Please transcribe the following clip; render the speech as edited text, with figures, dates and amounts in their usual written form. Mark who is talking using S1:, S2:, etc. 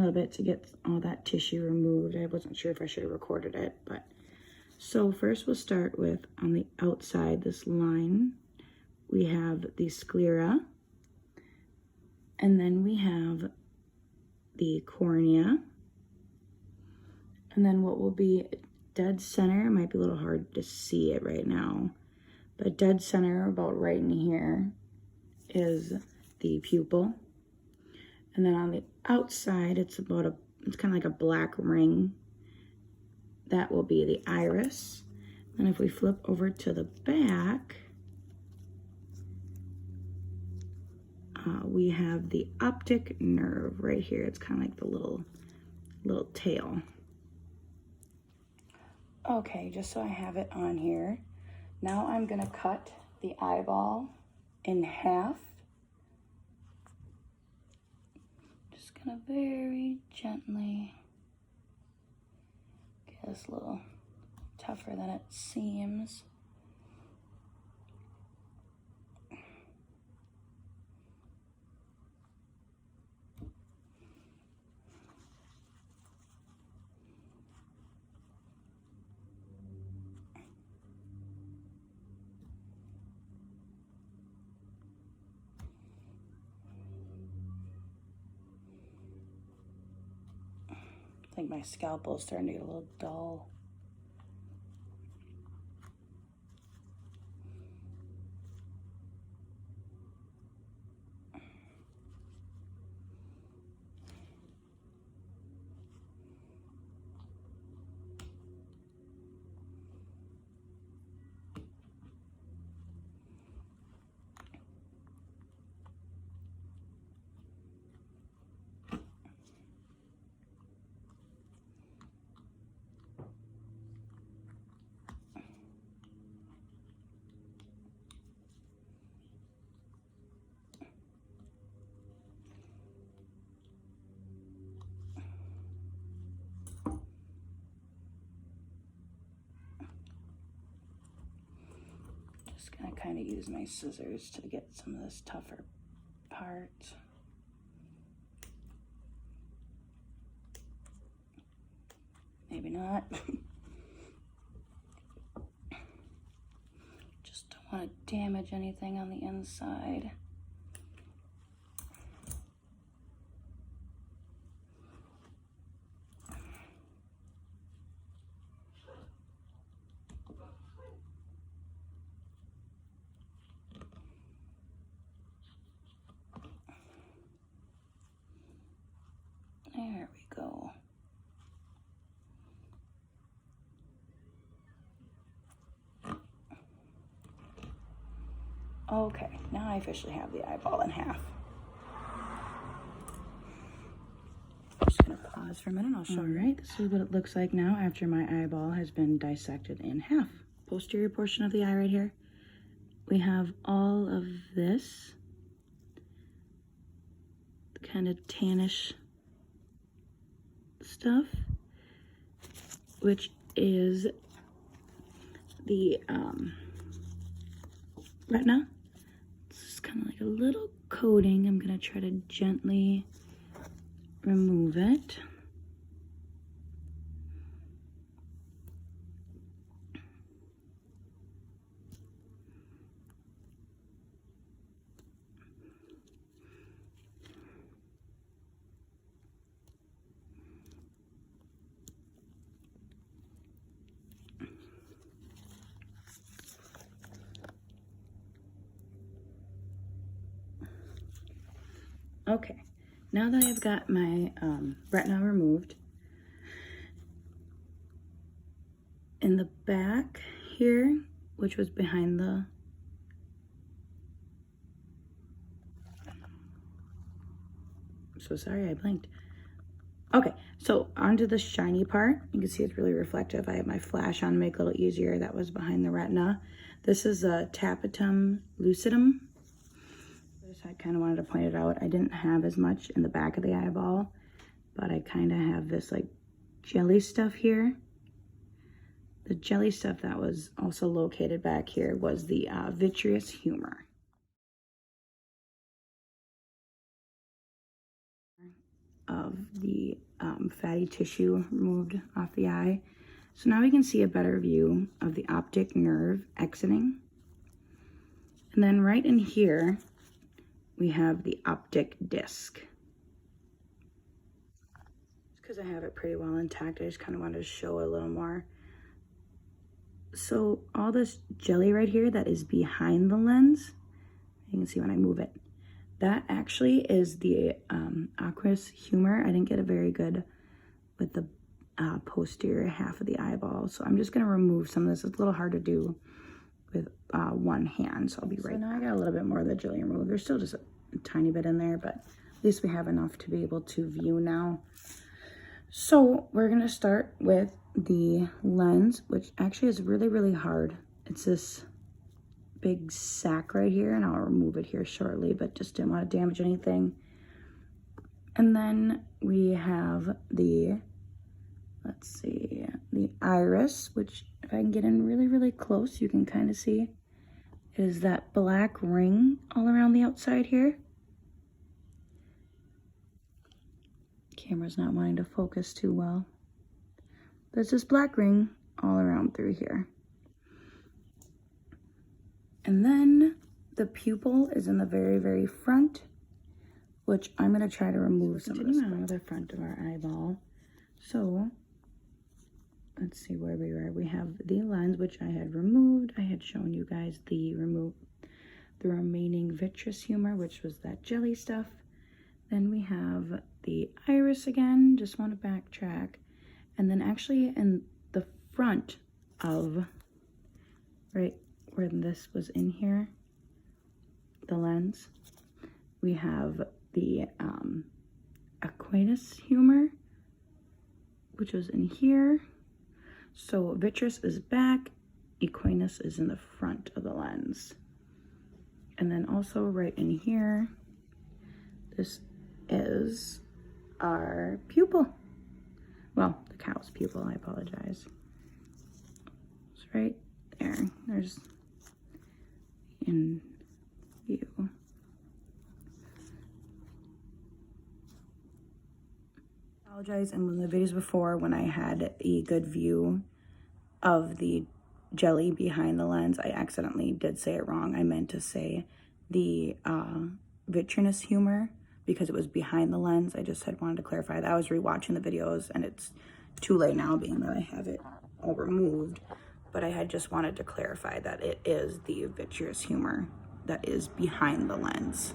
S1: little bit to get all that tissue removed. I wasn't sure if I should have recorded it, but so first we'll start with on the outside, this line, we have the sclera, and then we have the cornea, and then what will be dead center, it might be a little hard to see it right now, but dead center about right in here is the pupil. And then on the outside, it's kind of like a black ring. That will be the iris. And if we flip over to the back, we have the optic nerve right here. It's kind of like the little tail. Okay, just so I have it on here. Now I'm gonna cut the eyeball in half. Just gonna very gently get this a little tougher than it seems. I think my scalpel is starting to get a little dull. Just gonna kind of use my scissors to get some of this tougher part. Maybe not. Just don't want to damage anything on the inside. There we go. Okay, now I officially have the eyeball in half. I'm just gonna pause for a minute, I'll show you. All right, this is what it looks like now after my eyeball has been dissected in half. Posterior portion of the eye right here. We have all of this kind of tannish stuff, which is the retina. This is kind of like a little coating. I'm gonna try to gently remove it. Okay, now that I've got my retina removed, in the back here, which was behind the so sorry, I blinked. Okay, so onto the shiny part. You can see it's really reflective. I have my flash on to make it a little easier. That was behind the retina. This is a tapetum lucidum. I kind of wanted to point it out. I didn't have as much in the back of the eyeball, but I kind of have this like jelly stuff here. The jelly stuff that was also located back here was the vitreous humor. of the fatty tissue removed off the eye. So now we can see a better view of the optic nerve exiting. And then right in here, we have the optic disc. Because I have it pretty well intact, I just kind of wanted to show a little more. So all this jelly right here that is behind the lens, you can see when I move it, that actually is the aqueous humor. I didn't get it very good with the posterior half of the eyeball, so I'm just going to remove some of this. It's a little hard to do with one hand, so I'll be right back. Now I got a little bit more of the jelly removed. There's still just a tiny bit in there, but at least we have enough to be able to view now. So we're going to start with the lens, which actually is really, really hard. It's this big sack right here, and I'll remove it here shortly, but just didn't want to damage anything. And then we have the, let's see, the iris, which if I can get in really, really close, you can kind of see is that black ring all around the outside here. Camera's not wanting to focus too well. There's this black ring all around through here. And then the pupil is in the very, very front, which I'm going to try to remove some of this. On the front of our eyeball. So let's see where we were. We have the lens, which I had removed. I had shown you guys the remaining vitreous humor, which was that jelly stuff. Then we have the iris again. Just want to backtrack. And then actually in the front of, right where this was in here, the lens, we have the aqueous humor, which was in here. So vitreous is back, aqueous is in the front of the lens. And then also right in here, this is our pupil. Well, the cow's pupil, I apologize. It's right there. There's in view. Apologize, and in the videos before when I had a good view of the jelly behind the lens, I accidentally did say it wrong. I meant to say the vitreous humor because it was behind the lens. I just had wanted to clarify that. I was rewatching the videos and it's too late now being that I have it all removed, but I had just wanted to clarify that it is the vitreous humor that is behind the lens.